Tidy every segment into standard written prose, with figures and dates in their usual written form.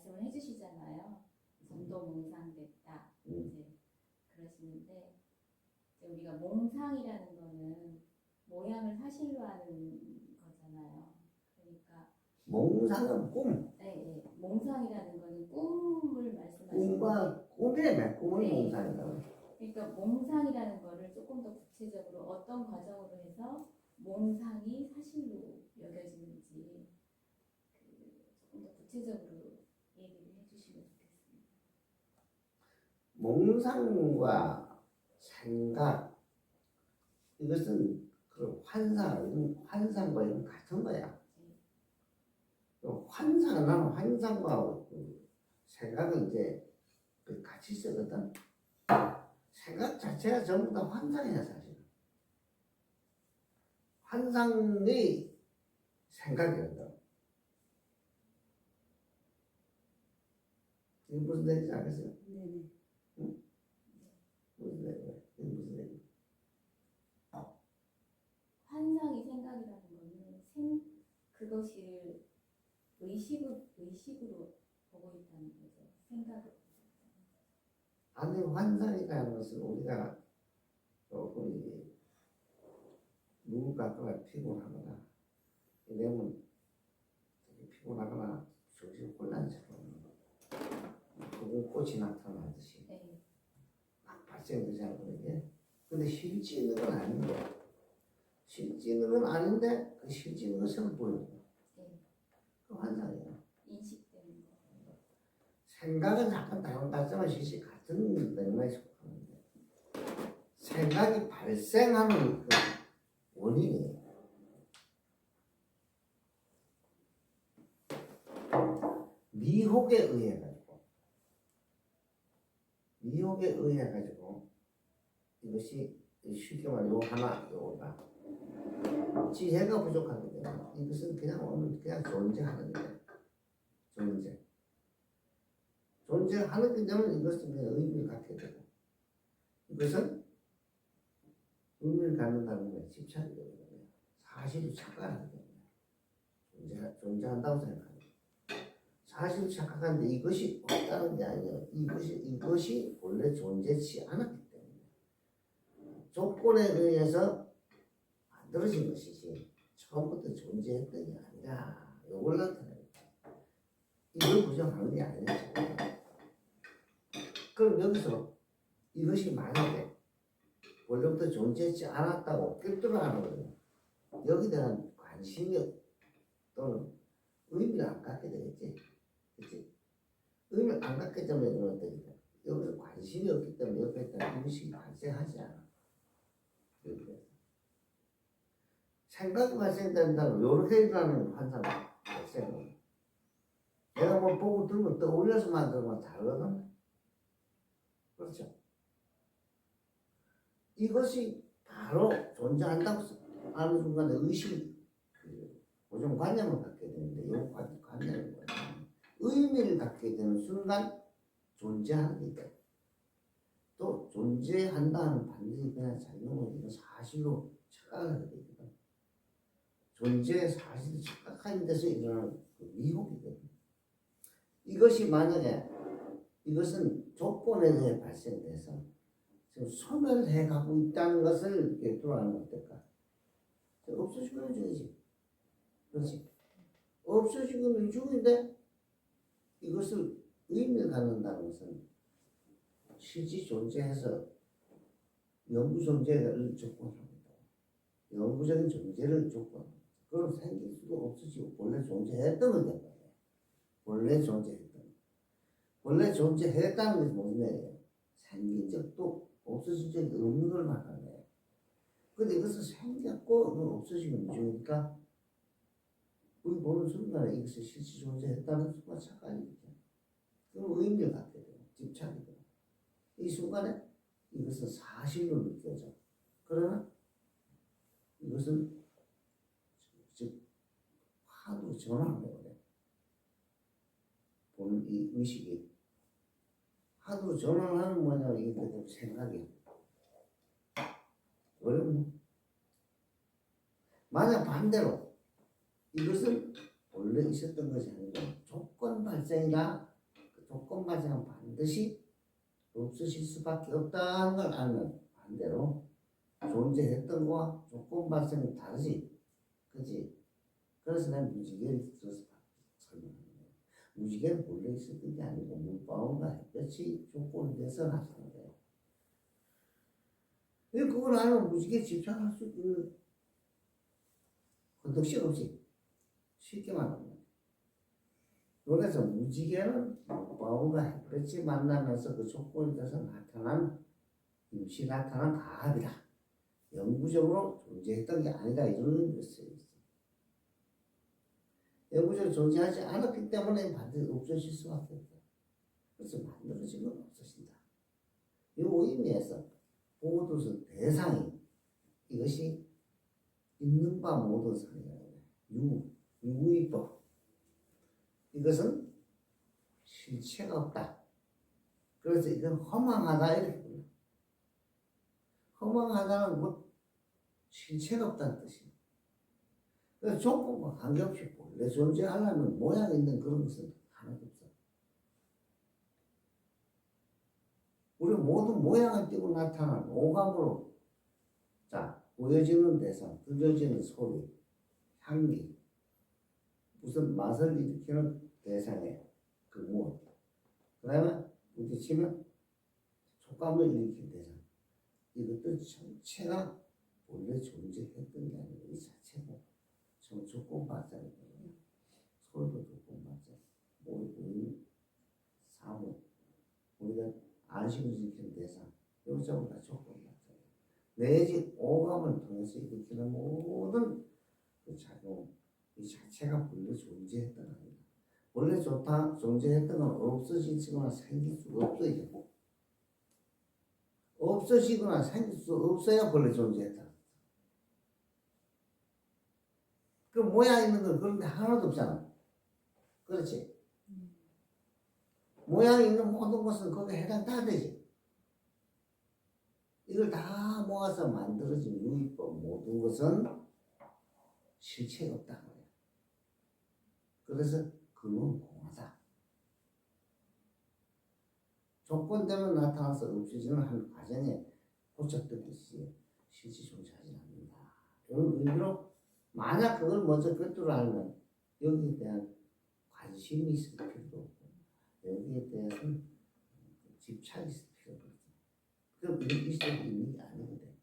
말씀을 해주시잖아요. 전도 몽상됐다 이제 그러시는데 이제 우리가 몽상이라는 거는 모양을 사실로 하는 거잖아요. 그러니까 몽상은 꿈. 네, 몽상이라는 거는 꿈을 말씀하시는 꿈이라며 꿈을 네. 몽상이라고. 그러니까 몽상이라는 거를 조금 더 구체적으로 어떤 과정으로 해서 몽상이 사실로 여겨지는지 조금 더 구체적으로 얘기를 해주시면 좋겠습니다. 몽상과 생각 이것은 그 환상과 이건 같은 거야. 나는 환상과 생각은 이제 같이 쓰거든. 생각 자체가 전부 다 환상이야 사실. 환상이 생각이거든. 이게 무슨 얘기인지 알겠어요? 네네. 응? 무슨 얘기야? 이게 무슨 얘기? 환상이 생각이라는 거는 그것을 의식으로 보고 있다는 거죠. 생각을. 아니 환상이라는 것은 우리가 조금 이게 누구 같거나 피곤하거나 이러면 되게 피곤하거나 정신 혼란스러운 붉은 꽃이 나타나듯이 네. 막 발생되지 않거든요. 근데 실제 있는 건 아닌데 실제 있는 건 아닌데 그 실제 있는 것을 보여요. 네. 그 환상이에요. 인식되는 거. 생각은 약간 다른 가지만 실제 같은 맥락에 속하는데 생각이 발생하는 그 원인이 미혹에 의해 가지고 이것이 쉽게 말해 요거가 지혜가 부족하기 때문에 이것은 그냥 존재하는 거예요. 존재하는 게 되면 이것은 그냥 의미를 갖게 되고 이것은 의미를 갖는다는 거에 집착이 되는 거예요. 사실을 착각하는 거예요. 존재한다고 생각합니다. 사실을 착각하는데 이것이 없다는 게 아니에요. 이것이 원래 존재치 않았기 때문에 조건에 의해서 만들어진 것이지 처음부터 존재했던 게 아니라 이걸 나타내는 거예요. 이걸 부정하는 게 아니죠. 그럼 여기서 이것이 만약에 원래부터 존재하지 않았다고 꿰뚫어가는 거예요. 여기에 대한 관심이 또는 의미를 안 갖게 되겠지. 그치? 의미를 안 갖게 되면 이건 어떻게 돼? 여기서 관심이 없기 때문에 여기에 대한 의식이 발생하지 않아. 생각이 발생된다면 이렇게 일어나는 환상 발생은 내가 뭘 보고 들면 떠올려서 만드는 건 다르거든. 그렇죠? 이것이 바로 존재한다고 하는 순간에 의식, 고정관념을 갖게 되는데, 이 관념은 뭐냐면, 의미를 갖게 되는 순간 존재하는 게 또 존재한다는 반드시 그냥 작용을 이런 사실로 착각을 하게 되거든. 존재의 사실을 착각하는 데서 일어나는 그 미혹이거든. 이것이 만약에 이것은 조건에 의해 발생돼서 지금 소멸해 가고 있다는 것을 꿰뚫어내면 어떨까? 없어지고 있는 중이지. 그렇지? 없어지고 있는 중인데 이것을 의미를 갖는다는 것은 실제 존재해서 영구 존재를 조건합니다. 영구적인 존재를 조건합니다. 그럼 생길 수도 없어지고 원래 존재했던 건데 원래 존재했다는 것이 무슨 얘기예요? 생긴 적도 없어진 적이 없는 걸 말하는 거예요. 근데 이것은 생겼고 없어지는 중이니까 우리 보는 순간에 이것이 실제 존재했다는 순간 착각이죠. 그럼 의미를 갖게 돼요. 집착이 돼요. 이 순간에 이것은 사실로 느껴져. 그러나 이것은 즉 화두로 전환하는 거예요. 보는 이 의식이 화두로 전환하는 뭐냐면 이게 그대로 생각이에요. 어렵네. 만약 반대로 이것은 원래 있었던 것이 아니고 조건 발생이다 조건 발생은 반드시 없으실 수밖에 없다는 걸 알면 반대로 존재했던 거와 조건 발생은 다르지. 그지? 그래서 난 무지개를 들어서 설명하는 거야. 무지개는 본래 있었던 게 아니고 물방울과 햇볕이 조건이 돼서 나타나는 거야. 그걸 알면 무지개에 집착할 수 있는 건덕식 없이 쉽게 말하면. 그래서 무지개는 물방울과 햇볕이 만나면서 그 조건이 돼서 나타난 임시 나타난 가합이다. 영구적으로 존재했던 게 아니다. 이런 의미가 있어요. 영구적으로 존재하지 않았기 때문에 반드시 없어질 수밖에 없다. 그래서 만들어진 건 없어진다. 이 의미에서 보고도서 대상이 이것이 있는 바 모든 상이라고 해요. 유의법. 이것은 실체가 없다. 그래서 이건 허망하다 이렇게 불러요. 허망하다는 것 실체가 없다는 뜻이에요. 그래서 조건과 관계없이 본래 존재하려면 모양 있는 그런 것은 하나도 없어. 우리 모든 모양을 띠고 나타나는 오감으로 자 보여지는 대상, 들려지는 소리, 향기, 무슨 맛을 일으키는 대상의 그 무엇, 그 다음에 부딪히면 촉감을 일으키는 대상, 이것들 전체가 본래 존재했던 게 아니고 이 자체고 전 조건 발생이거든요. 소리도 조건 발생, 모의, 사무, 우리가 안식을 일으키는 대상, 이것 전부 다 조건 발생. 내지 오감을 통해서 일으키는 모든 그 작용, 이 자체가 본래 존재했던 겁니다. 원래 좋다 존재했던 건 없어지거나 생길 수 없어요. 없어지거나 생길 수 없어야 본래 존재했다. 그 모양 있는 건 그런데 하나도 없잖아. 그렇지? 모양 있는 모든 것은 거기에 해당 다 되지. 이걸 다 모아서 만들어진 유의법 모든 것은 실체가 없다. 그래서 그건 공하다. 조건 때문에 나타나서 없어지는 한 과정에 고쳤던 것이 실제 존재하지 않는다. 이런 의미로 만약 그걸 먼저 꿰뚫어 알면 여기에 대한 관심이 있을 필요도 없고 여기에 대해서는 집착이 있을 필요도 없어. 그럼 이렇게 있어도 있는 게 아니거든.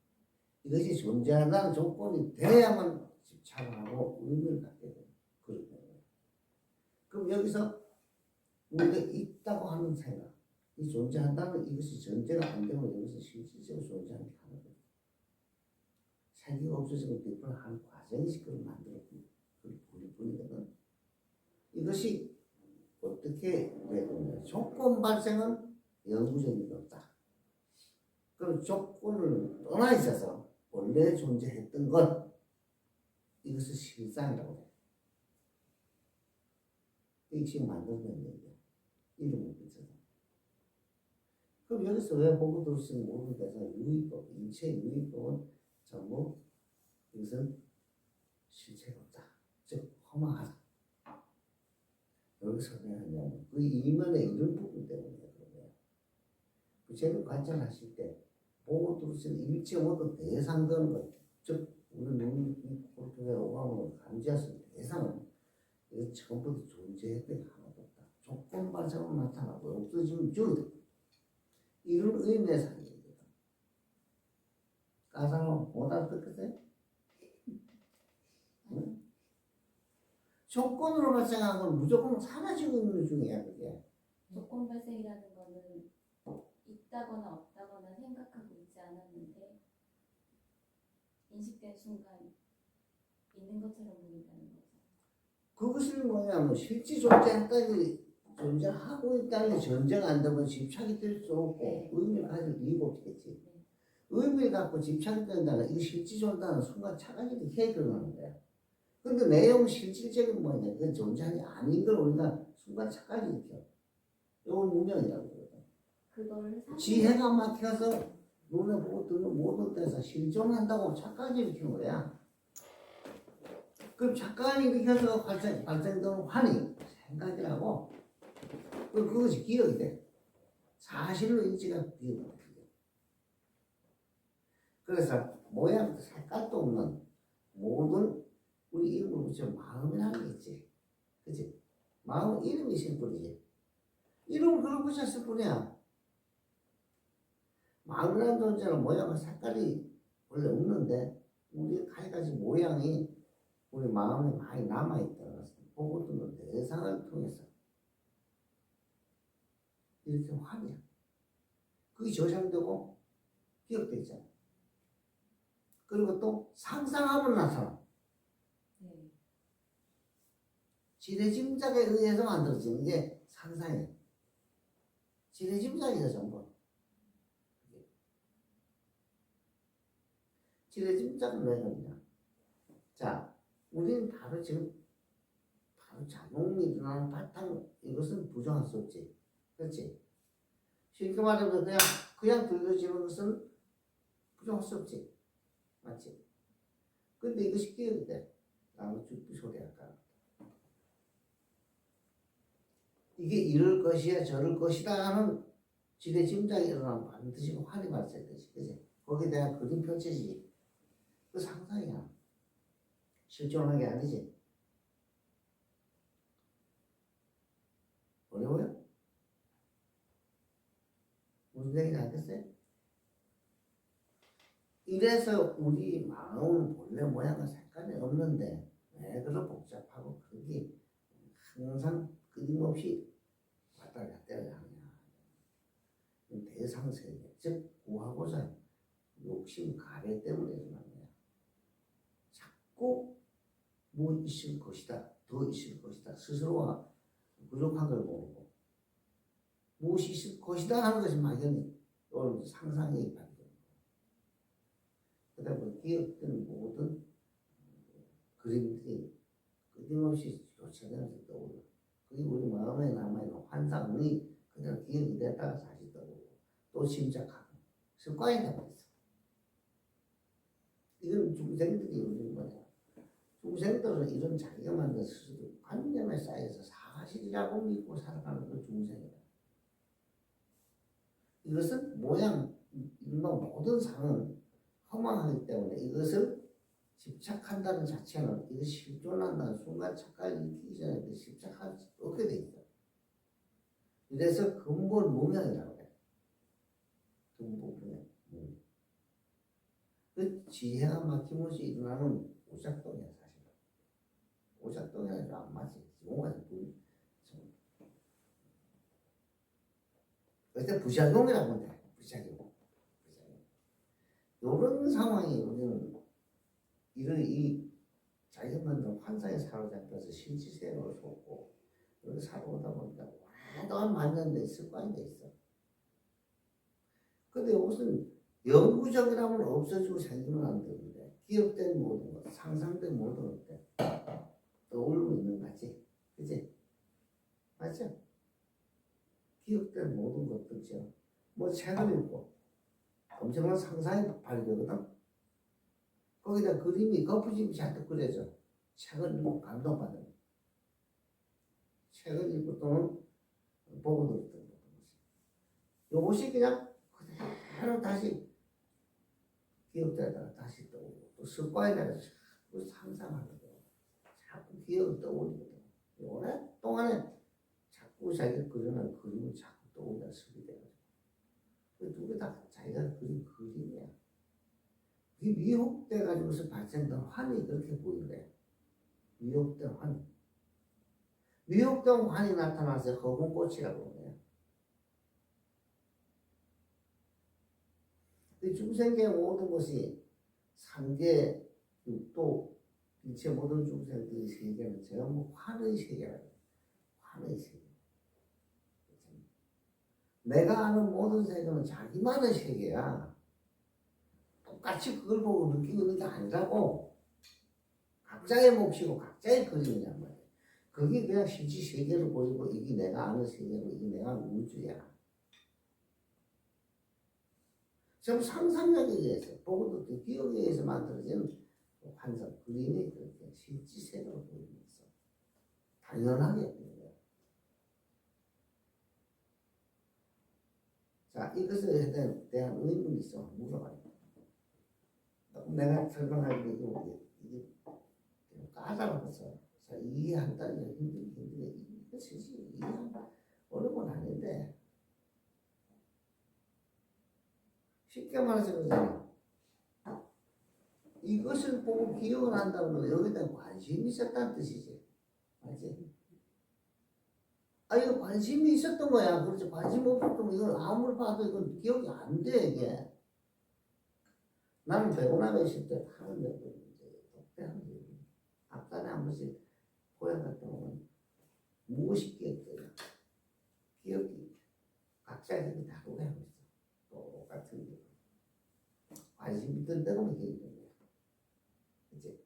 이것이 존재한다는 조건이 돼야만 집착을 하고 의미를 갖게 돼. 그렇게. 그럼 여기서 우리가 있다고 하는 생각, 이 존재한다는 이것이 전제가 안 되면 여기서 실질적으로 존재하는 게 하나거든. 생기가 없어지고 different 하는 과정이 그걸 만들었고 그걸 보일 뿐이거든. 이것이 어떻게 되느냐. 조건 발생은 영구적인 게 없다. 그럼 조건을 떠나 있어서 원래 존재했던 것, 이것을 실상이라고 해. 이게 지금 만들어낸 얘기야. 이름을 붙여서. 그럼 여기서 왜 보고 들을 수 있는 모든 대상 유의법, 인체 유의법은 전부 이것은 실체가 없다. 즉 허망하다. 여기서 왜냐면 그 이면의 이런 부분 때문에 그러네요. 구체적 관찰하실 때 보고 들을 수 있는 일체 모든 대상되는 것, 즉 우리 눈이 그렇게 오감으로 감지할 수 있는 대상은 이거 처음부터 존재했던 게 하나도 없다. 조건 발생으로 나타나고 없어지면 죽어도 이런 의미에서 하는 얘기다. 까사로 못 알아듣겠어요? 응? 조건으로 발생한 건 무조건 사라지고 있는 중이야 그게. 조건 발생이라는 거는 있다거나 없다거나 생각하고 있지 않았는데 인식된 순간 있는 것처럼 보인다는 거죠. 그것이 뭐냐면 실제 존재한다는 존재하고 있다는 게 전제가 안 되면 집착이 될 수 없고 네. 의미를 가질 이유가 없겠지. 네. 의미를 갖고 집착이 된다는 이거 실제 존재하는 순간 착각이 해 들어가는 거야. 근데 내용 실질적인 뭐냐? 그 존재하지 아닌 걸 우리가 순간 착각이 일으켜. 이걸 무명이라고 그러거든. 그걸 사실 지혜가 막혀서 눈에 보고 듣는 모든 데서 실존한다고 착각이 일으키는 거야. 그럼 착각이 일으켜서 발생되는 환이 생각이라고 그것이 기억이 돼. 사실로 인지가 기억이 돼. 그래서 모양도 색깔도 없는 모든 우리 이름을 붙여 마음이라는 게 있지. 그치? 마음은 이름이 있을 뿐이지. 이름을 그걸 붙였을 뿐이야. 마음이라는 존재는 모양과 색깔이 원래 없는데 우리 가지가지 모양이 우리 마음에 많이 남아있다는 것을 보고 듣는 대상을 통해서 이렇게 환이야. 그게 저장되고 기억돼 있잖아. 그리고 또 상상하면 나타나. 네. 지레짐작에 의해서 만들어지는 게 상상이야. 지레짐작이죠, 전부. 지레짐작은 왜 그러냐. 자, 우리는 바로 지금 바로 자동이 일어나는 바탕, 이것은 부정할 수 없지. 그렇지? 쉽게 말하면 그냥 들려지는 것은 부정할 수 없지. 맞지? 근데 이것이 기억이 돼. 나무 죽기 소리 할까? 이게 이럴 것이야 저럴 것이다 하는 지레 짐작이 일어나면 반드시 환이 발생해 되지. 그지? 거기에 대한 그림 펼쳐지지. 그 상상이야. 실존한 게 아니지. 어려워요? 무슨 얘기인지 알겠어요? 이래서 우리 마음은 본래 모양과 색깔이 없는데 왜 그렇게 복잡하고 그게 항상 끊임없이 왔다 갔다 하느냐. 대상세계, 즉 구하고자 욕심 가래 때문에 일어난 거야. 자꾸 뭐 있을 것이다, 더 있을 것이다, 스스로가 부족한 걸 모르고 무엇이 있을 것이다 하는 것이 막연히 오늘 상상이 발견. 그다음에 기억된 모든 그림들이 끊임없이 교체되면서 떠오르. 그게 우리 마음에 남아있는 환상이 그냥 기억이 됐다가 다시 떠오르고 또 짐작하고 습관이 되어버렸어. 이건 중생들이 요즘 뭐냐. 중생들은 이런 자기가 만든 스스로 관념에 쌓여서 사실이라고 믿고 살아가는 건 중생이다. 이것은 모양, 모든 상은 허망하기 때문에 이것을 집착한다는 자체는 이것이 실존한다는 순간 착각을 일으키기 전에 집착할 수 없게 돼 있다. 이래서 근본 무명이라고 해. 근본 무명. 그 지혜가 막힘없이 일어나는 오작동이야 사실은. 오작동이 아니라 안 맞지. 뭔가 그때 부작용이라고 하는데 부작용. 이런 상황이 우리는 이 자기가 만든 환상에 사로잡혀서 실질세계로 속고 여기 살아오다 보니까 오랫동안 만났는데 습관이 돼 있어. 근데 이것은 영구적이라면 없어지고 생기면 안 되는데 기억된 모든 것, 상상된 모든 것들 떠올리고 있는 거지. 그치? 맞죠? 기억된 모든 것들이죠. 뭐 책을 읽고 엄청난 상상이 발견거든. 거기다 그림이 거푸집이 잔뜩 그려져. 책을 읽고 감동받는. 책을 읽고 또는 보고 들었던 것이. 요것이 그냥 그대로 다시 기억되다가 다시 떠오르고 또 습관이 되어서 자꾸 상상하는 거예요. 자꾸 기억을 떠올리거든. 오랫동안에 자꾸 자기가 그려놓은 그림을 자꾸 떠올려 쓰게 돼가지고 그 두 개 다 자기가 그린 그림이야. 이 미혹돼가지고서 발생된 환이 그렇게 보이래. 미혹된 환. 미혹된 환이 나타나서 허공꽃이라고 그래요. 이 중생계의 모든 것이 삼계, 육도, 일체 모든 중생들의 세계는 전부 환의 세계라고 해요. 환의 세계. 내가 아는 모든 세계는 자기만의 세계야. 똑같이 그걸 보고 느끼고 있는 게 아니라고. 각자의 몫이고 각자의 그림이란 말이야. 그게 그냥 실제 세계로 보이고 이게 내가 아는 세계고 이게 내가 우주야. 전부 상상력에 의해서 보고 듣고 기억에 의해서 만들어진 환상, 그림이 그렇게 실제 세계로 보이면서 당연하게 보이는 거야. 자, 이것에 대한 의문이 있어. 물어봐요. 내가 설명할 때 이게 좀 까다로워서 이해한다는 게 힘들게 이것이 어려운 건 아닌데 쉽게 말해서 그러잖아. 이것을 보고 기억을 한다는 건 여기다 관심이 있었다는 뜻이지. 맞지? 아, 이거 관심이 있었던 거야. 그렇지. 관심 없었던 이건 아무리 봐도 이건 기억이 안 돼, 이게. 나는 베트남에 있을 때 하는데, 독대하는 게, 앞단에 한 번씩 고향 갔다 오면 무엇이 기억돼요? 기억이, 각자 기억이 다르게 하고 있어. 똑같은 기억. 관심이 들 때로는 기억이 되는 거야. 그치?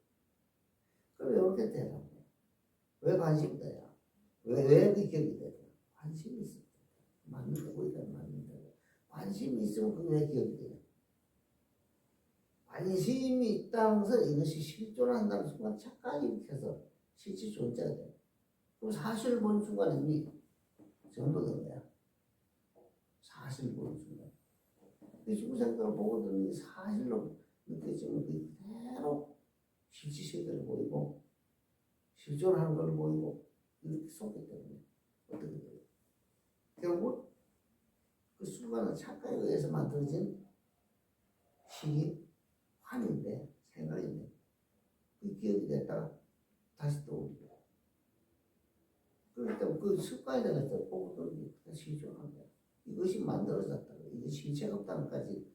그럼 이렇게 되라고. 왜 관심이 돼요? 왜 그 기억이 돼요? 관심이 있어. 맞는 거니까 맞는 거. 관심이 있으면 그게 왜 기억이 돼요? 관심이 있다는 것은 이것이 실존한다는 순간 착각이 일으켜서 실제 존재가 돼. 그럼 사실을 보는 순간 이미 전부된 거야. 사실을 보는 순간. 이 중생들을 보거든 사실로 느껴지면 그대로 실제 세계를 보이고 실존하는 걸 보이고 이렇게 속기 때문에 어떻게 돼요? 결국 그 순간은 착각에 의해서 만들어진 시기 환인데 생각인데 그 기억이 됐다가 다시 떠오르고 그렇기 때문에 그 습관이 되어서 보고 또 실존한 거야. 이것이 만들어졌다고 이게 실체가 없다는 것까지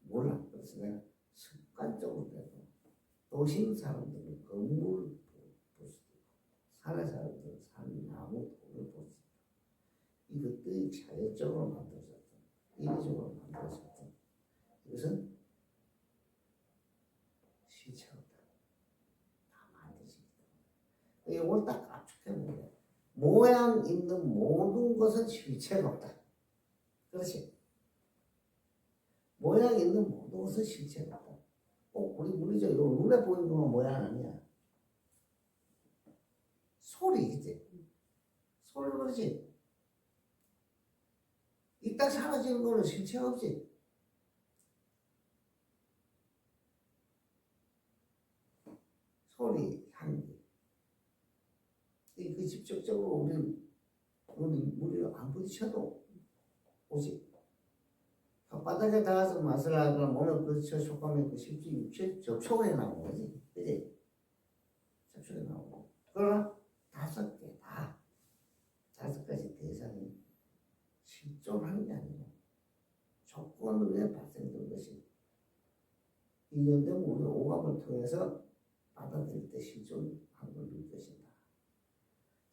몰라. 그래서 내가 습관적으로 되고 도심 사람들은 건물을 볼 수도 있고 산의 사람들은 산, 나무, 돌을 볼 수 있고 이것들이 자연적으로 만들어졌다. 인위적으로 만들어졌다. 이것은 실체가 없다. 다 만드시기 때문에 이걸 딱 압축해보면 모양 있는 모든 것은 실체가 없다. 그렇지? 모양 있는 모든 것은 실체가 없다. 우리 물리죠. 요 눈에 보이는 건 모양 아니야. 소리겠지. 소리 그렇지. 이따 사라지는 거는 실체가 없지. 소리, 향기. 그 직접적으로 우리가 안 부딪혀도 오지. 바닥에 닿아서 맛을 알거나 몸에 부딪혀 촉감이 쉽지 육체 접촉에 나오는 거지. 그지? 접촉에 나오고. 그러나 5개 다 5가지 대상이 실존하는 게 아니고 조건을 위해 발생된 것이 이년된 우리 오감을 통해서 받아들일 때 실존한 걸 느껴진다.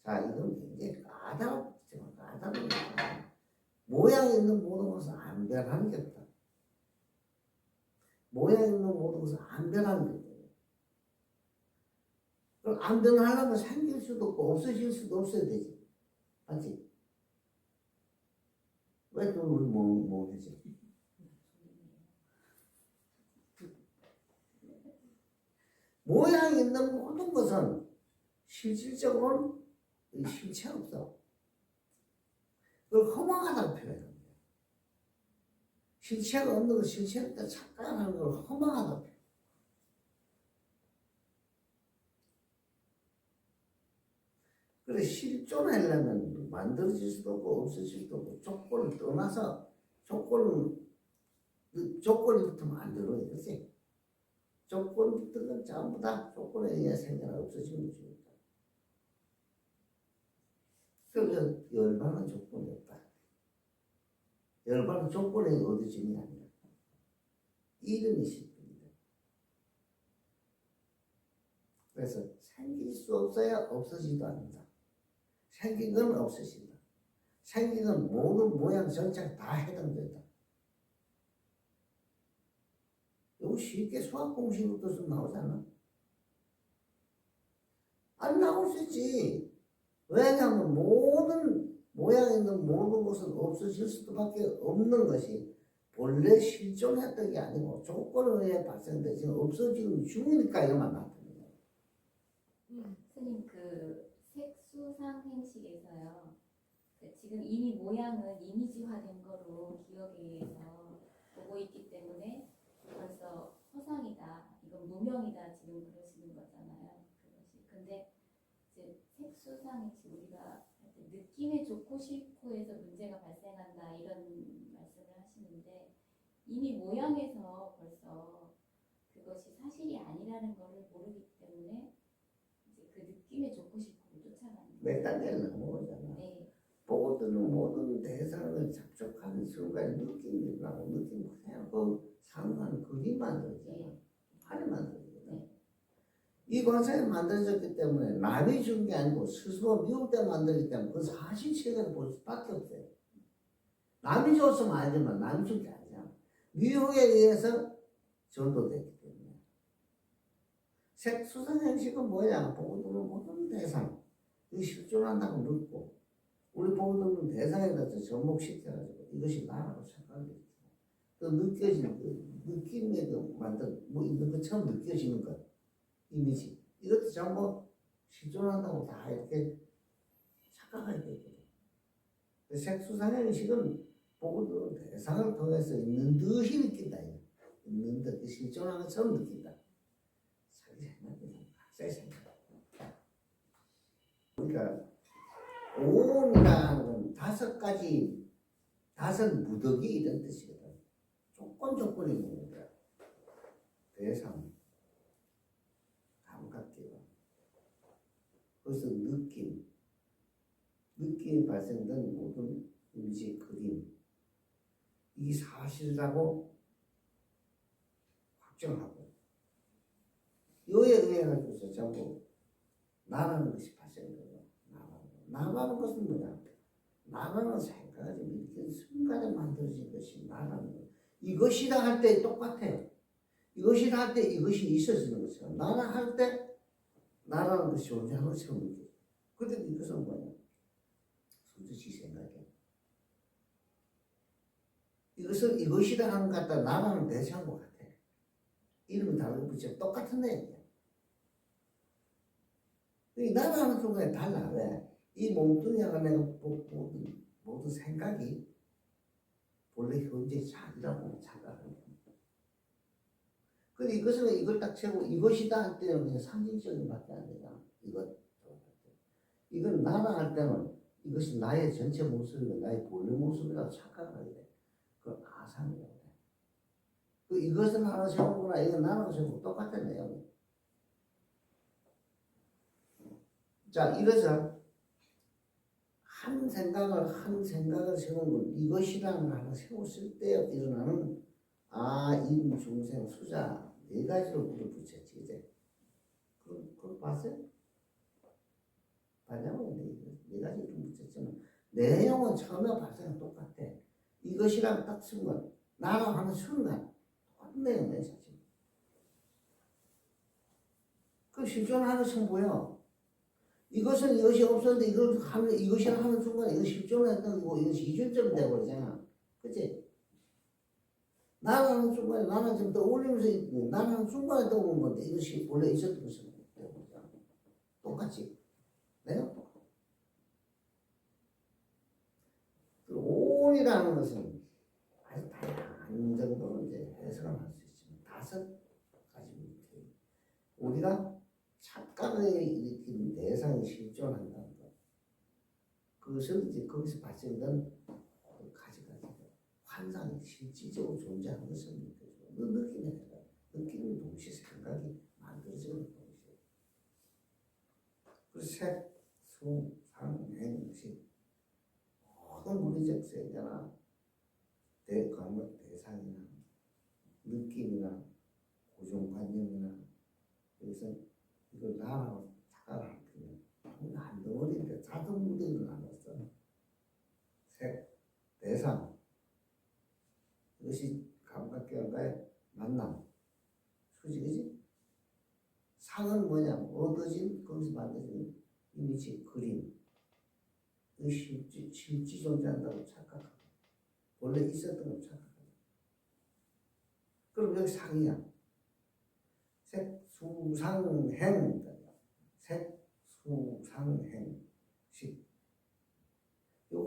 자, 이건 굉장히 까다롭지만 까다로운 거야. 모양 있는 모든 것은 안 변하는 게 없다. 모양 있는 모든 것은 안 변하는 게 없다. 그럼 안 변하려면 생길 수도 없고 없어질 수도 없어야 되지. 맞지? 왜 또 우리 모르지? 모양 있는 모든 것은 실질적으로는 실체가 없어. 그걸 허망하다고 표현합니다. 실체가 없는 걸 실체를 때 착각하는 걸 허망하다고 표현합니다. 그래 실존하려면 만들어질 수도 없고 없어질 수도 없고 조건을 떠나서 조건이 붙으면 안 되는 거지. 조건이 붙은 건 전부 다 조건에 의해 생겨나 없어지는 것입니다. 그래서 열반은 조건이 없다. 열반은 조건에 얻어짐이 아니라 이름이 실존입니다. 그래서 생길 수 없어야 없어지지도 않는다. 생긴 건 없어진다. 생긴 건 모든 모양 전체가 다 해당된다. 이거 쉽게 수학 공식으로 써서 나오잖아. 안 나올 수 있지. 왜냐하면 모든 모양 있는 모든 것은 없어질 수밖에 없는 것이 본래 실존했던 게 아니고 조건에 의해 발생돼 지금 없어지는 중이니까 이것만 나타나는 거예요. 선생님 그 색수상 행식에서요. 지금 이미 모양은 이미지화된 거로 기억에 의해서 보고 있기 때문에 벌써 허상이다, 이건 무명이다 지금 그러시는 거잖아요. 그것이. 근데 이제 색수상이 우리가 할 때 느낌에 좋고 싫고에서 문제가 발생한다 이런 말씀을 하시는데 이미 모양에서 벌써 그것이 사실이 아니라는 것을 모르기 때문에 이제 그 느낌에 좋고 싶고를 쫓아가는 몇 거예요. 단계를 넘어오잖아. 네, 보고 듣는 모든 대상을 접촉하는 순간 느낌이 나고 느낌 그냥 그 상관 그림 만들었잖아. 네, 판이 만들어지거든. 네. 이 관상이 만들어졌기 때문에 남이 준 게 아니고 스스로 미울 때 만들기 때문에 그 사실 체계를 볼 수밖에 없어요. 남이 줬으면 알지만 남이 준 게 아니잖아. 미혹에 의해서 전도됐기 때문에. 색수상 형식은 뭐냐? 보고 듣는 모든 대상. 이 실존한다고 믿고 우리 보고 듣는 대상에 대해서 접목시켜가지고 이것이 나라고 생각하게 또 느껴지는 그 느낌에 그 만든 뭐 있는 것처럼 느껴지는 것 이미지 이것도 전부 실존한다고 다 이렇게 착각하게 되거든. 색수상의 의식은 보고 듣는 대상을 통해서 있는 듯이 느낀다. 있는 듯 실존한 것처럼 느낀다. 자기 생각이 각자의 생각. 그러니까 오온이라는 건 다섯 가지, 다섯 무더기 이런 뜻이거든. 조건이 있는 거야. 대상, 감각기관, 거기서 느낌이 발생된 모든 음식, 그림, 이 사실이라고 확정하고, 요에 의해 가지고서 전부 나라는 것이 발생된 거야. 나라는 것은 뭐냐? 나라는 생각을 일으킨 순간에 만들어진 것이 나라는 것. 이것이라 할 때 똑같아요. 이것이라 할 때 이것이 있어지는 것이요. 나라 할 때 나라는 것이 존재하는 것처럼 느껴요. 근데 이것은 뭐냐? 수두시 생각해. 이것은 이것이라 하는 것 같다. 나라는 대체한 것 같아. 이름이 다르게 붙여 똑같은 내용이야. 이 나라는 순간에 달라. 왜? 이 몸뚱이가 내가 모든 생각이 본래 현재 자기라고 착각하는 거야. 근데 이것은 이걸 딱 채고 이것이다 할 때는 그냥 상징적인 밖에 안 되잖아. 이건 나라 할 때는 이것이 나의 전체 모습이고 나의 본래 모습이라고 착각하게 돼. 그걸 아상이라고 해. 그 이것은 하나 세우거나 이건 나라고 세우고 똑같은 내용이야. 자, 이래서 한 생각을 세우는 건 이것이라는 하나 세웠을 때 일어나는 임, 중생, 수자 네 가지로 불을 붙였지 이제. 그거 봤어요? 봤냐고 네 가지 불 붙였지만 내용은 처음에 발생은 똑같아. 이것이랑 딱 순간 나랑 하는 순간 똑같은 내용이야 사실. 그 실존하는 성부야. 이것은 이것이 없었는데 이걸 하는 이것이라 하는 순간 이거 실존했던 거고 이것이 이중점이 되어버리잖아. 그치? 나라는 순간에 나는 지금 떠올리면서 있고 나라는 순간에 떠오르는 건데 이것이 원래 있었던 것은 되어버리잖아. 똑같이. 내가 똑같아. 그 오온이라는 것은 아주 다양한 정도로 이제 해석을 할 수 있지만 다섯 가지 우리가 착각을 일으키는 대상이 실존한다는 것. 그것을 이제 거기서 발생된 가지 환상이 실질적으로 존재하는 것을 느껴지고 느낌이 아니라 느낌이 동시에 생각이 만들어지는 동시에. 그래서 색, 수, 상, 행, 식 모든 물리적 세계나 대감각 대상이나 느낌이나 고정관념이나 여기서 이걸 나라고 착각을 하면 한 덩어리인데 작은 무대를 나눴어. 색, 대상 이것이 감각계와의 만남 수지 그지? 상은 뭐냐? 얻어진 거기서 만들어진 이미지 그림 이 실지 존재한다고 착각하고 원래 있었던 걸 착각하고 그럼 여기 상이야. 색, 수, 상, 행 색, 수, 상, 행 식. 요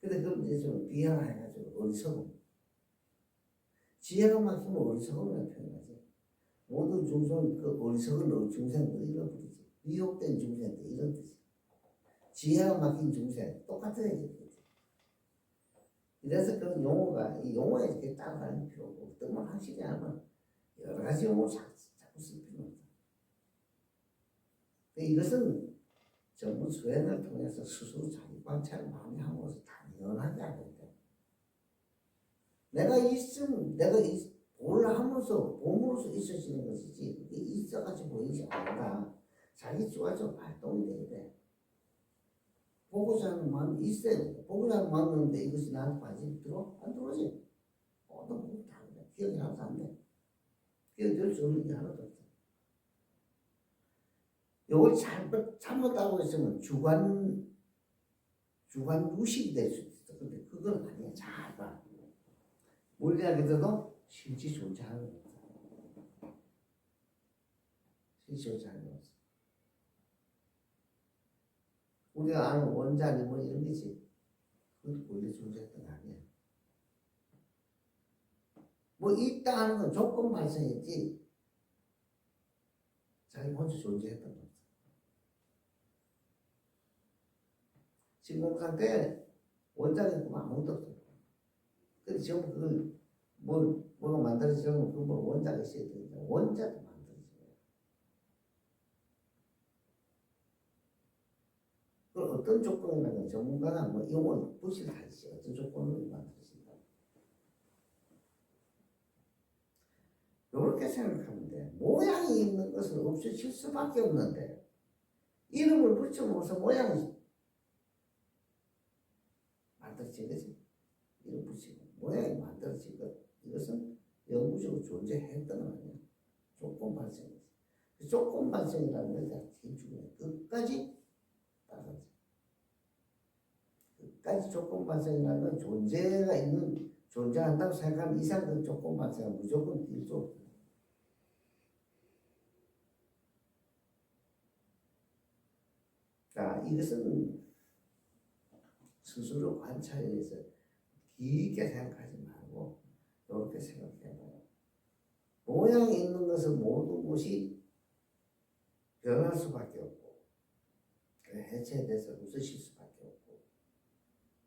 근데 그럼 이제 좀 비하해가지고 어리석음. 지혜가 막히면 어리석음이라고 표현하지. 모든 중생은 그 어리석은 중생들 이런 부르지. 미혹된 중생들 이런 뜻이. 지혜가 막힌 중생 똑같은 얘기지. 그래서 그런 용어가 이 용어에 이렇게 따라가는 필요고 어떤 확실히 하면 여러 가지 용어 자꾸 쓸 필요는 없다. 이것은 전부 수행을 통해서 스스로 자기 관찰을 많이 함으로써 당연하게 하게 돼. 내가 있으면 내가 몰라 하면서 몸으로서 있어지는 것이지 그게 있어가지고 보이지 않는다. 자기 주관적 활동이 돼야 돼. 보고자 하는 마음이 있어야 돼. 보고자 하는 마음이 있는데 이것이 나한테 관심이 들어? 안 들어오지. 너 보고 다 안 돼. 기억이 하나도 안 돼. 기억될 수 없는 게 하나도 없어. 이걸 잘못하고 있으면 주관 유식이 될 수 있어. 근데 그건 아니야. 잘 봐. 물리학에서도 실제 존재하는 거야. 실제 존재하는 거야. 우리가 아는 원자니 뭐 이런 거지. 그건 원래 존재했던 거 아니야. 뭐 있다 하는 건 조건 발생했지. 자기 혼자 존재했던 거. 진공 상태에 원자가 있고 아무것도 없어. 근데 지금 그걸 뭐가 만들어지려면 그 원자가 있어야 되니까 원자도 만들어져요. 그걸 어떤 조건이라면 전문가가 뭐 용어를 부실 다 있어요. 어떤 조건으로 만들어진다. 이렇게 생각하면 돼. 모양이 있는 것은 없어질 수밖에 없는데 이름을 붙여서 모양이 만들어진 거지. 이름 붙이고 모양이 만들어진 것 이것은 영구적으로 존재했던 거 아니야. 조건 발생이지. 그 조건 발생이라는 건 제일 중요해. 끝까지 따라가지. 끝까지 조건 발생이라는 건 존재한다고 생각하는 이상 그 조건 발생은 무조건 뛸 수 없다. 자, 이것은 스스로 관찰해서 깊게 생각하지 말고 이렇게 생각해봐요. 모양이 있는 것은 모든 것이 변할 수밖에 없고 해체돼서 없어질 수밖에 없고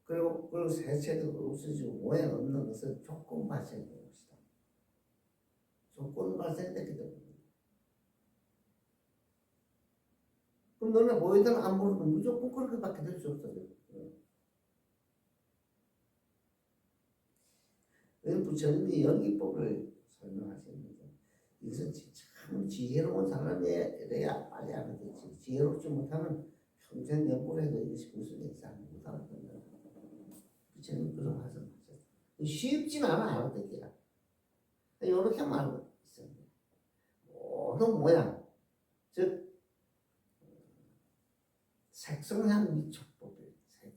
그리고 해체되고 없어지고 모양 없는 것은 조건 발생된 것이다. 조건 발생됐기 때문에 그럼 너네 보이든 안 보이든 무조건 그렇게밖에 될 수 없어요. 부처님이 연기법을 설명하셨는데 이것은 참 지혜로운 사람이래야 빨리 하는 거지. 지혜롭지 못하면 평생 연구해도 이것이 무슨 이상 못하는 겁니다. 부처님 그런 말씀하셨어요. 쉽진 않아요. 어떻게야. 이렇게 말하고 있습니다. 모든 모양 즉 색성향 미촉법이에요.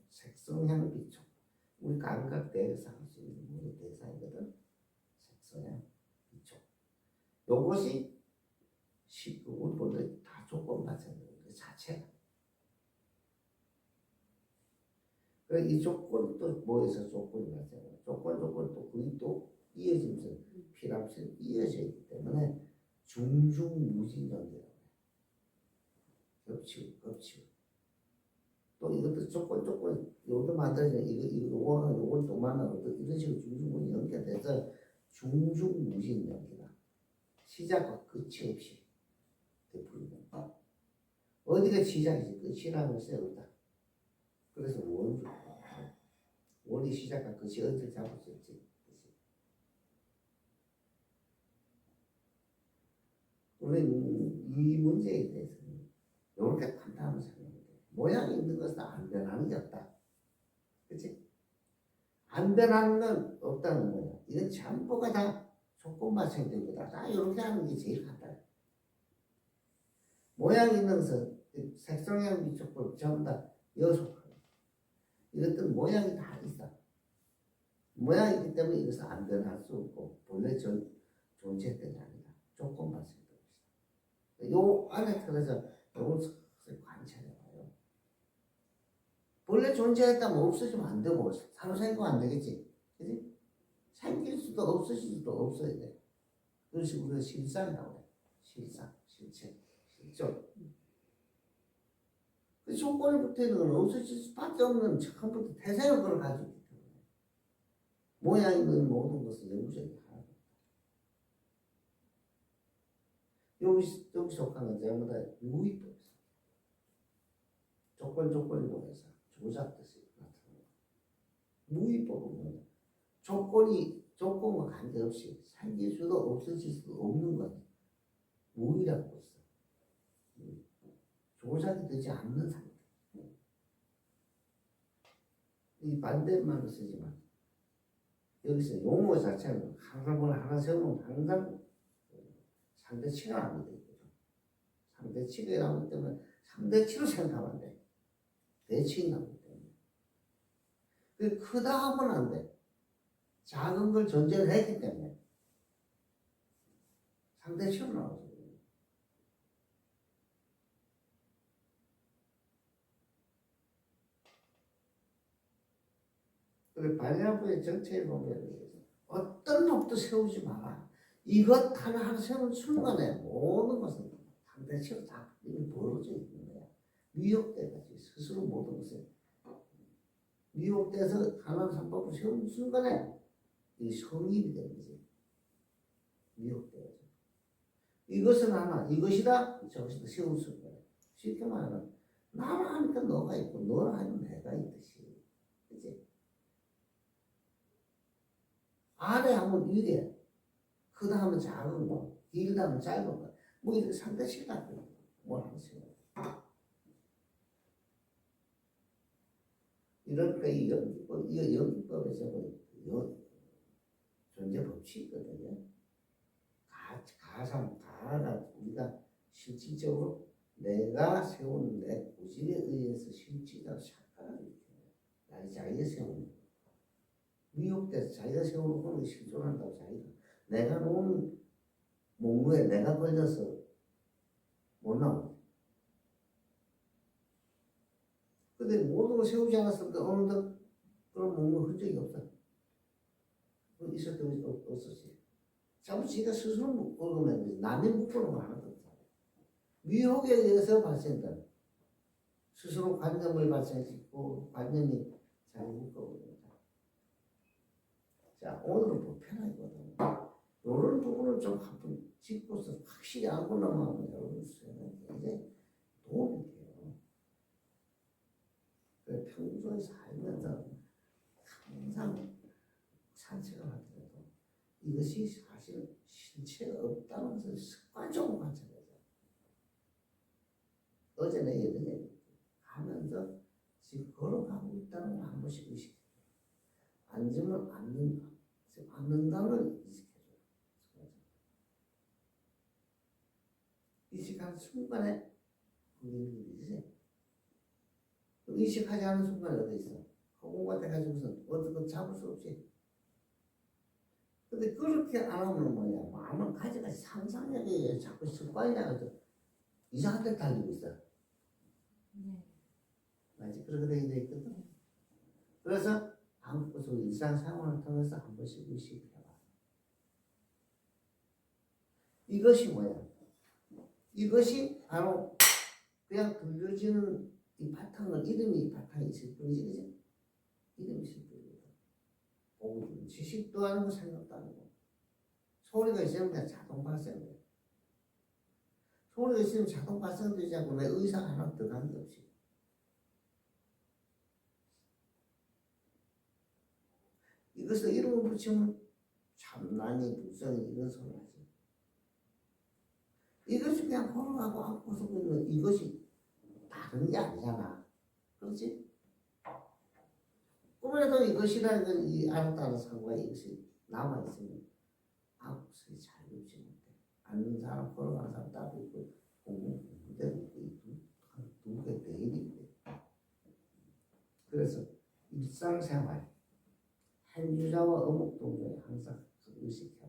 색성향 미촉. 우리 감각 대에서 할 수 있는 우리 대사이거든. 색성향 미촉. 요것이 우리 분들이 다 조건 발생되는 그 자체가. 그래서 이 조건도 뭐에서 조건이 발생해요. 조건 또 거의 또 이어지면서 피랍처럼 이어져 있기 때문에 중중무진연이라고 해요. 겹치고 또 이것도 조건 요것도 만들어져 요건 또 만나고 이런 식으로 중중무진 연결돼서 중중무진 연기다. 시작과 끝이 없이 되풀이는 어디가 시작이지 끝이라는 것이 없다. 그래서 원이 시작과 끝이 어디를 잡을 수 있지. 우리는 이 문제에 대해서는 이렇게 판단하면 생각합니다. 모양이 있는 것은 안 변하는 게 없다. 그치? 안 변하는 건 없다는 거야. 이건 전부가 다 조건 발생된 거다. 다 이렇게 하는 게 제일 간단해. 모양이 있는 것은 색성향 미촉법 전부 다 여속하고 이것들은 모양이 다 있어. 모양이 있기 때문에 이것은 안 변할 수 없고 본래 존재했던 게 아니라 조건 발생된 것이다. 요 안에 들어서 요걸 관찰해봐요. 본래 존재했다면 없어지면 안 되고 사로 생기면 안 되겠지. 그지? 생길 수도 없어질 수도 없어야 돼. 그래서 우리가 실상이라고 해. 실상, 실체, 실존. 그 조건에 붙어 있는 건 없어질 수밖에 없는 처음부터 태생을 그걸 가지고 있기 때문에 모양 있는 모든 것은 영구적이 하나도 없다. 여기 속한 건 전부 다 유의법이다. 조건이 모여서 조작돼서 나타나는 거야. 무의법은 뭐냐? 조건과 관계없이 생길 수도 없어질 수도 없는 것. 무의라고 했어. 조작이 되지 않는 상태. 이 반대말로 쓰지만 여기서 용어 자체는 하나 세우면 항상 상대치가 나오게 되거든. 상대치가 나오기 때문에 상대치로 생각하면 안 돼. 대칭이 나오기 때문에. 그 크다 하면 안 돼. 작은 걸 존재를 했기 때문에 상대치로 나오죠. 그래 발야부의 정체를 보면 어떤 법도 세우지 마라. 이것 하나 세우는 순간에 모든 것은 상대치로 다 이미 벌어져 있는 거야. 미혹돼가지고 스스로 모든 것을 미혹돼서 하나님 삼법을 세우는 순간에 이 성립이 되는 거지. 미혹돼가지고 이것은 하나, 이것이다, 저것이다 세울 수 있는 거야. 쉽게 말하면 나를 하니까 너가 있고 너를 하면 내가 있듯이, 그치? 아래 하면 위에, 크다 하면 작은 거, 길다 하면 짧은 거, 뭐 이렇게 상대식 같은 거, 뭘 하세요? 이러니까 이 연기법에서 존재 법칙이 있거든요. 가가 우리가 실질적으로 내가 세우는 내 고집에 의해서 실질적으로 착각을 일으켜요. 나의 자기가 세우는 거. 미혹돼서 자기가 세워놓고 실존한다고 자기가. 내가 놓은 목록에 내가 걸려서 못 나오고. 근데 모든 걸 세우지 않았으니까 어느덧 그런 목록 흔적이 없어. 있었던 것이 없었지. 자꾸 지가 스스로 묶어놓으면 거지. 남이 묶어놓은 거 하나도 없어. 미혹에 의해서 발생된 스스로 관념을 발생시키고 관념이 잘 묶어버립니다. 자, 오늘은 보편화이거든. 이런 부분을 좀 한번 짚고서 확실히 알고 넘어가면 여러분 수행은 굉장히 도움이 돼요. 평소에 살면서 항상 산책을 하더라도 이것이 사실 실체가 없다는 것을 습관적으로 관찰해야 돼요. 어제 내 예전에 가면서 지금 걸어가고 있다는 걸 한 번씩 의식해요. 앉으면 앉는다는 걸 의식해줘요. 의식하는 순간에 그게 일이지. 의식하지 않은 순간에 어디 있어? 허공과 돼가지고서 어떻게 잡을 수 없지. 근데 그렇게 안 하면 뭐냐? 마음을 가져가지 상상력이 자꾸 습관이 나가지고 이상한 데 달리고 있어. 맞지? 그렇게 돼 있거든. 그래서 한국에서 일상생활을 통해서 한 번씩 의식해봐. 이것이 뭐야? 이것이 바로 그냥 들려지는 이 바탕은 이름이 바탕이 있을 뿐이지, 그지? 이름이 있을 뿐이거든. 오, 지식도 아니고 생각도 아니고. 소리가 있으면 그냥 자동 발생돼. 소리가 있으면 자동 발생되지 않고 내 의사 하나 들어간 게 없이. 이것을 이름을 붙이면 참난이 불성이 이런 소리 하지. 이것이 그냥 걸어가고 안고서 있는 이것이 다른 게 아니잖아. 그렇지? 꿈에도 이것이라는 건 이 알았다는 사고가 이것이 남아있으면 안고서 잘 배우지 못해. 앉는 사람, 걸어가는 사람 따로 있고 공부대로 있고 두 개 대일이 있대. 그래서 일상생활 한주자와 어묵동전에 항상 의식해봐.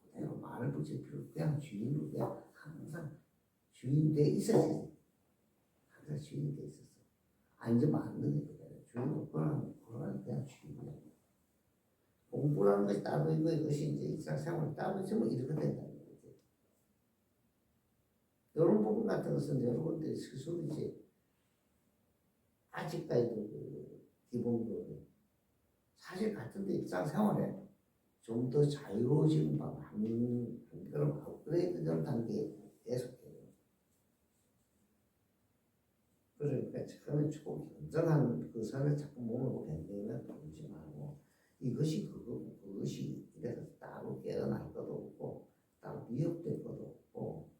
그대로 말을 붙일 필요 그냥 주인으로 그냥 항상 주인돼 있어야지. 항상 주인돼 있었어. 앉으면 안 되는 거잖아요. 주인공 그거는 그냥 주인이야. 공부라는 것이 따로 있고 이것이 이제 일상생활 따로 있으면 이렇게 된다는 거지. 이런 부분 같은 것은 여러분들이 스스로 이제 아직까지도 그 기본적으로 사실 같은데 일상생활에 좀 더 자유로워지는 방 한 걸음 업그레이드 된 단계에 계속해요. 그러니까 처음에 조금 견정한 그 선을 자꾸 몸으로 밴딩을 돌지 말고 이것이 그거고 그것이 이래서 따로 깨어날 것도 없고 따로 미혹될 것도 없고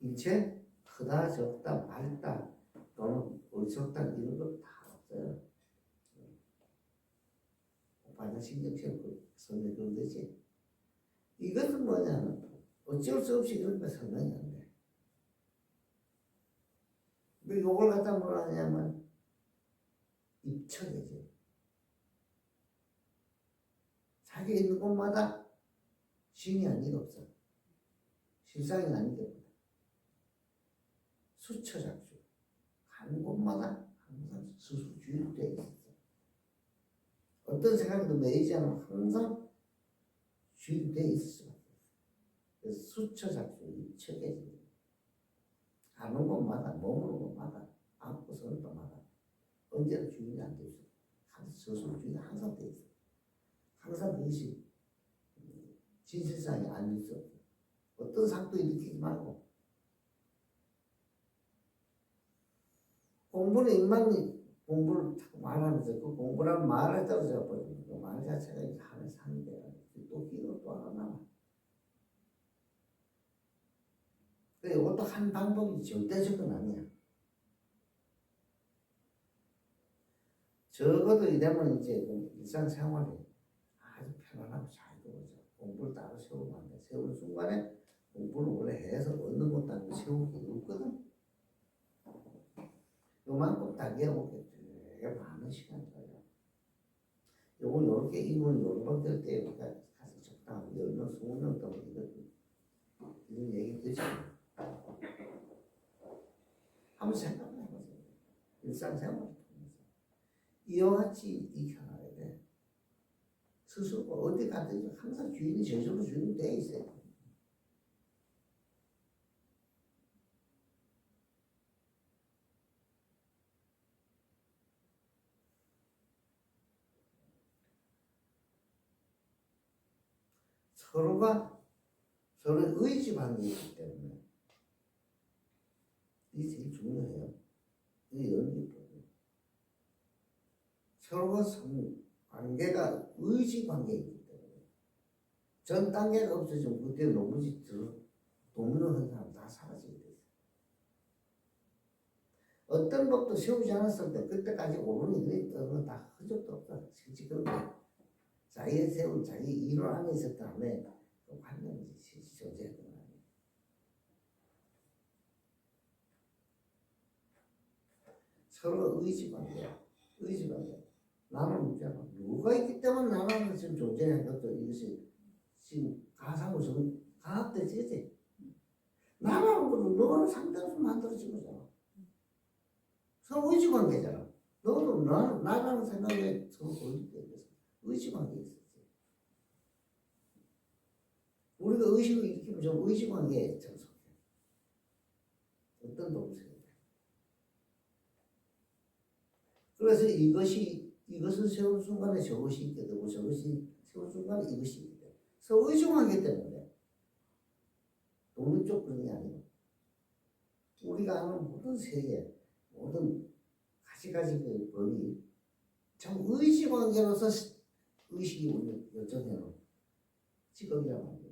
일체 크다 적다 밝다 또는 어리석다 이런 것 다 없어요. 반사신경처럼 설명이 그런 되지. 이것은 뭐냐면 어쩔 수 없이 그런 거 설명이 안 돼. 근데 요걸 갖다 뭐라 하냐면 입천이지. 자기 있는 곳마다 신이 아닌 게 없어. 실상이 아닌 게 없다. 수처작주. 가는 곳마다 항상 스스로 주입되어 있어. 어떤 생각도 매이지 않으면 항상 주입되어 있을 수밖에 없어. 그래서 수처작주, 입처계지. 가는 곳마다, 머무는 곳마다, 앉고 서는 곳마다 언제나 주인이 안 돼 있어. 스스로 주인이 항상 돼 있어. 항상 그것이 진실상이 아닐 수 없어. 어떤 상도 일으키지 말고 공부는 인간이 공부를 자꾸 말하면서 그 공부라는 말에 떨어져 버리는 그 말 자체가 이제 하나의 상대야. 또 기도 또 하나 남아. 이것도 한 방법이 절대적은 아니야. 적어도 이러면 이제 일상생활에 아주 편안하고 자유로워져. 공부를 따로 세우면 안 돼. 세우는 순간에 공부를 원래 해서 얻는 것도 아니고 세울 게 없거든. 요만큼 단계하고 되게 많은 시간이 걸려. 요건 요렇게 이분 요렇게 때 가서 적당하고 10명, 20명 동안 이런 얘기 되지. 한번 생각해보세요. 일상생활을 통해서 이와 같이 익혀놔야 돼. 스스로가 어디 가든지 항상 주인이 저절로 주인이 돼 있어요. 서로가 서로의 의지 관계이기 때문에 이게 제일 중요해요. 이 연기법이 서로가 관계가 의지 관계이기 때문에 전 단계가 없어지면 그때 너무지 도미노 현상 다 사라지게 돼 있어요. 어떤 법도 세우지 않았을 때 그때까지 오른이 그랬던 다 흔적도 없다. 실제 그런 거 자기가 세운 자기 이론 안에 있었다면 그 관념이 실제 존재했던 거 아니에요. 서로 의지 관계야. 의지 관계. 나는 묻잖아. 누가 있기 때문에 나는 지금 존재하는 것도 이것이 지금 가상으로 좀 강압되지, 그치? 나라는 것도 너를 상대로 만들어진 거잖아. 서로 의지 관계잖아. 너도 나라는 생각에 서로 의지 관계 있었지. 우리가 의식을 일으키면 좀 의지 관계에 접속해. 어떤 동생인데. 그래서 이것을 세우는 순간에 저것이 있게 되고 저것이 세우는 순간에 이것이 있게 되고 서로 의지 관계 때문에 독립적 그런 게 아니고 우리가 아는 모든 세계 모든 가지가지 그 법이 참 의지 관계로서 의식이 우리 요청해놓은 직업이란 말이에요.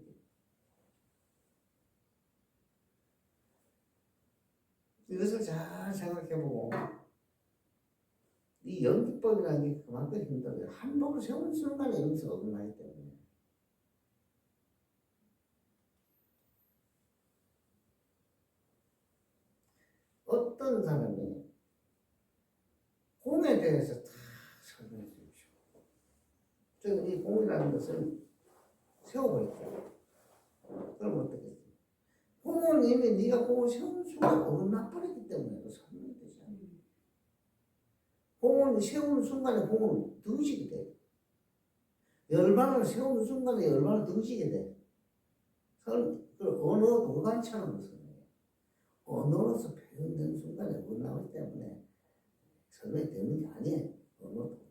이것을 잘 생각해보고 이 연기법이라는 게 그만큼 힘들어요. 한 법을 세우는 순간에 여기서 어긋나기 때문에 어떤 사람이 공에 대해서 다 설명해 주십시오. 저는 이 공이라는 것을 세워버릴게요. 그럼 어떻겠어요? 공은 이미 네가 공을 세우는 순간 어긋나버리기 때문에 설명되지 않아요. 세우는 순간에 공은 등식이 돼. 열반을 세우는 순간에 열반을 등식이 돼. 언어도 어간처럼 무슨 언어로서 표현된 순간에 못 나오기 때문에 설명이 되는 게 아니에요. 언어도.